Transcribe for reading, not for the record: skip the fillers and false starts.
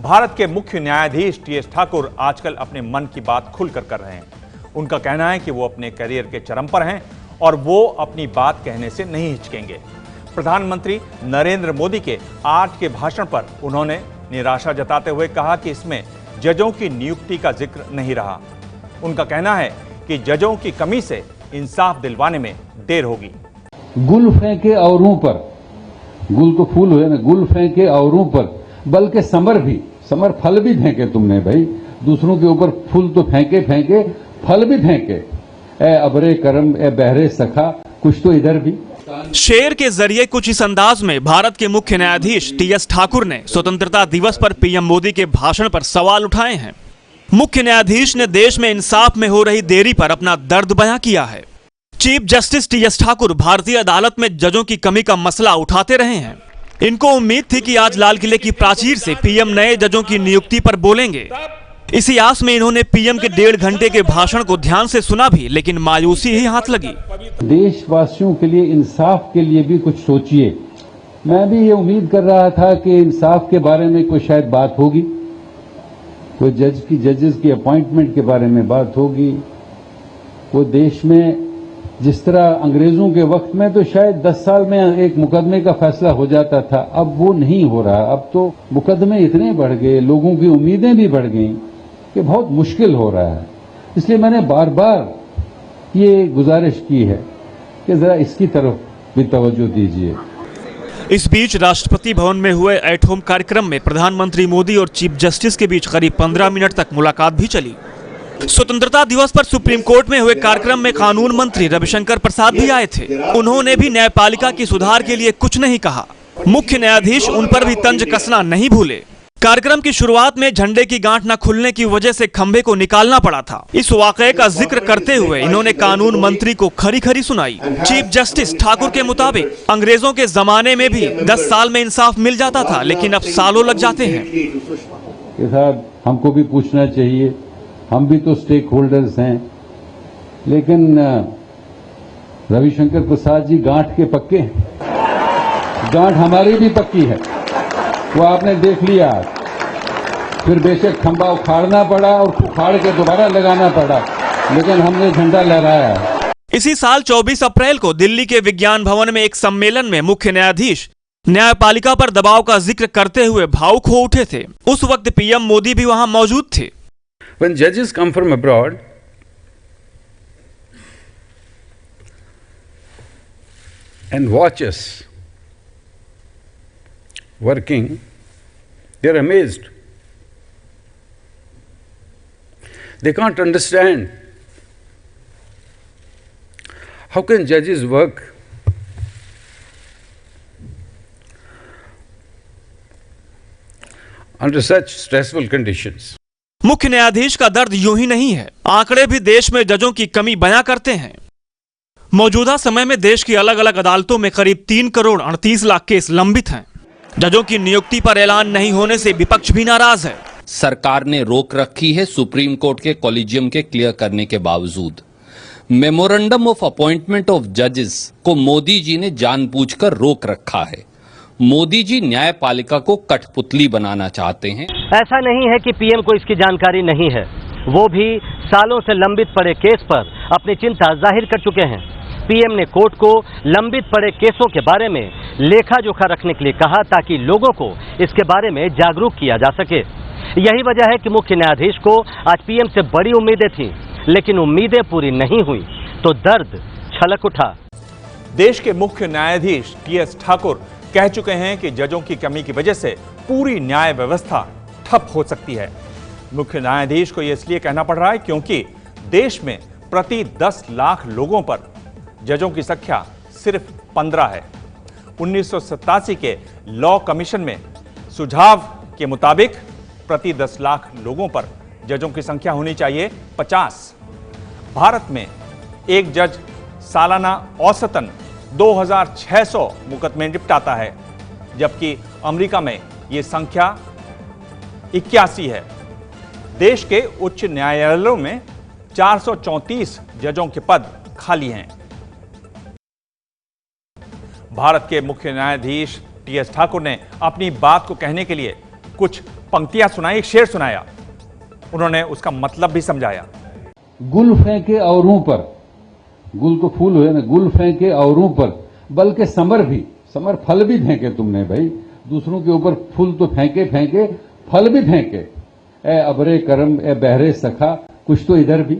भारत के मुख्य न्यायाधीश टीएस ठाकुर आजकल अपने मन की बात खुलकर कर रहे हैं। उनका कहना है कि वो अपने करियर के चरम पर हैं और वो अपनी बात कहने से नहीं हिचकेंगे। प्रधानमंत्री नरेंद्र मोदी के आज के भाषण पर उन्होंने निराशा जताते हुए कहा कि इसमें जजों की नियुक्ति का जिक्र नहीं रहा। उनका कहना है कि जजों की कमी से इंसाफ दिलवाने में देर होगी। गुल फेंके औरों पर, गुल तो फूल हुए ना, गुल फेंके औरों पर, बल्कि समर फल भी फेंके तुमने भाई। दूसरों के ऊपर फूल तो फेंके फल भी फेंके। ए अबरे करम ए बहरे सखा, कुछ तो इधर भी। शेर के जरिए कुछ इस अंदाज में भारत के मुख्य न्यायाधीश टीएस ठाकुर ने स्वतंत्रता दिवस पर पीएम मोदी के भाषण पर सवाल उठाए हैं। मुख्य न्यायाधीश ने देश में इंसाफ में हो रही देरी पर अपना दर्द बयां किया है। चीफ जस्टिस टीएस ठाकुर भारतीय अदालत में जजों की कमी का मसला उठाते रहे हैं। इनको उम्मीद थी कि आज लाल किले की प्राचीर से पीएम नए जजों की नियुक्ति पर बोलेंगे। इसी आस में इन्होंने पीएम के 1.5 घंटे के भाषण को ध्यान से सुना भी, लेकिन मायूसी ही हाथ लगी। देशवासियों के लिए, इंसाफ के लिए भी कुछ सोचिए। मैं भी ये उम्मीद कर रहा था कि इंसाफ के बारे में कोई शायद बात होगी, कोई जजेस की अपॉइंटमेंट के बारे में बात होगी। कोई देश में जिस तरह अंग्रेजों के वक्त में तो शायद 10 साल में एक मुकदमे का फैसला हो जाता था, अब वो नहीं हो रहा। अब तो मुकदमे इतने बढ़ गए, लोगों की उम्मीदें भी बढ़ गई कि बहुत मुश्किल हो रहा है। इसलिए मैंने बार बार ये गुजारिश की है कि जरा इसकी तरफ भी तवज्जो दीजिए। इस बीच राष्ट्रपति भवन में हुए एट होम कार्यक्रम में प्रधानमंत्री मोदी और चीफ जस्टिस के बीच करीब 15 मिनट तक मुलाकात भी चली। स्वतंत्रता दिवस पर सुप्रीम कोर्ट में हुए कार्यक्रम में कानून मंत्री रविशंकर प्रसाद भी आए थे। उन्होंने भी न्यायपालिका की सुधार के लिए कुछ नहीं कहा। मुख्य न्यायाधीश उन पर भी तंज कसना नहीं भूले। कार्यक्रम की शुरुआत में झंडे की गांठ न खुलने की वजह से खंभे को निकालना पड़ा था। इस वाकये का जिक्र करते हुए इन्होंने कानून मंत्री को खरी खरी सुनाई। चीफ जस्टिस ठाकुर के मुताबिक अंग्रेजों के जमाने में भी 10 साल में इंसाफ मिल जाता था, लेकिन अब सालों लग जाते हैं। साहब, हमको भी पूछना चाहिए, हम भी तो स्टेक होल्डर्स हैं। लेकिन रविशंकर प्रसाद जी गांठ के पक्के हैं, गांठ हमारी भी पक्की है, वो आपने देख लिया। फिर बेशक खंबा उखाड़ना पड़ा और उखाड़ के दोबारा लगाना पड़ा, लेकिन हमने झंडा लहराया। इसी साल 24 अप्रैल को दिल्ली के विज्ञान भवन में एक सम्मेलन में मुख्य न्यायाधीश न्यायपालिका पर दबाव का जिक्र करते हुए भावुक हो उठे थे। उस वक्त पीएम मोदी भी वहां मौजूद थे। When judges come from abroad, and watch us working, they are amazed. They can't understand how can judges work under such stressful conditions. मुख्य न्यायाधीश का दर्द यूं ही नहीं है। आंकड़े भी देश में जजों की कमी बयां करते हैं। मौजूदा समय में देश की अलग अलग अदालतों में करीब 3 करोड़ 38 लाख केस लंबित हैं। जजों की नियुक्ति पर ऐलान नहीं होने से विपक्ष भी नाराज है। सरकार ने रोक रखी है सुप्रीम कोर्ट के कॉलेजियम के क्लियर करने के बावजूद। मेमोरेंडम ऑफ अपॉइंटमेंट ऑफ जजेस को मोदी जी ने जानबूझकर रोक रखा है। मोदी जी न्यायपालिका को कठपुतली बनाना चाहते हैं। ऐसा नहीं है कि पीएम को इसकी जानकारी नहीं है, वो भी सालों से लंबित पड़े केस पर अपनी चिंता जाहिर कर चुके हैं। पीएम ने कोर्ट को लंबित पड़े केसों के बारे में लेखा जोखा रखने के लिए कहा, ताकि लोगों को इसके बारे में जागरूक किया जा सके। यही वजह है कि मुख्य न्यायाधीश को आज पीएम से बड़ी उम्मीदें थीं, लेकिन उम्मीदें पूरी नहीं हुई तो दर्द छलक उठा। देश के मुख्य न्यायाधीश टीएस ठाकुर कह चुके हैं कि जजों की कमी की वजह से पूरी न्याय व्यवस्था ठप हो सकती है। मुख्य न्यायाधीश को यह इसलिए कहना पड़ रहा है क्योंकि देश में प्रति 10 लाख लोगों पर जजों की संख्या सिर्फ 15 है। 1987 के लॉ कमीशन में सुझाव के मुताबिक प्रति 10 लाख लोगों पर जजों की संख्या होनी चाहिए 50। भारत में एक जज सालाना औसतन 2600 मुकदमे निपटाता है, जबकि अमेरिका में यह संख्या 81 है। देश के उच्च न्यायालयों में 434 जजों के पद खाली हैं। भारत के मुख्य न्यायाधीश टीएस ठाकुर ने अपनी बात को कहने के लिए कुछ पंक्तियां सुनाई, एक शेर सुनाया। उन्होंने उसका मतलब भी समझाया। गुल फेंके औरों पर, गुल तो फूल हुए ना, गुल फेंके औरों पर, बल्कि समर फल भी फेंके तुमने भाई, दूसरों के ऊपर फूल तो फेंके फेंके, फल भी फेंके। ए अबरे करम ए बहरे सखा, कुछ तो इधर भी।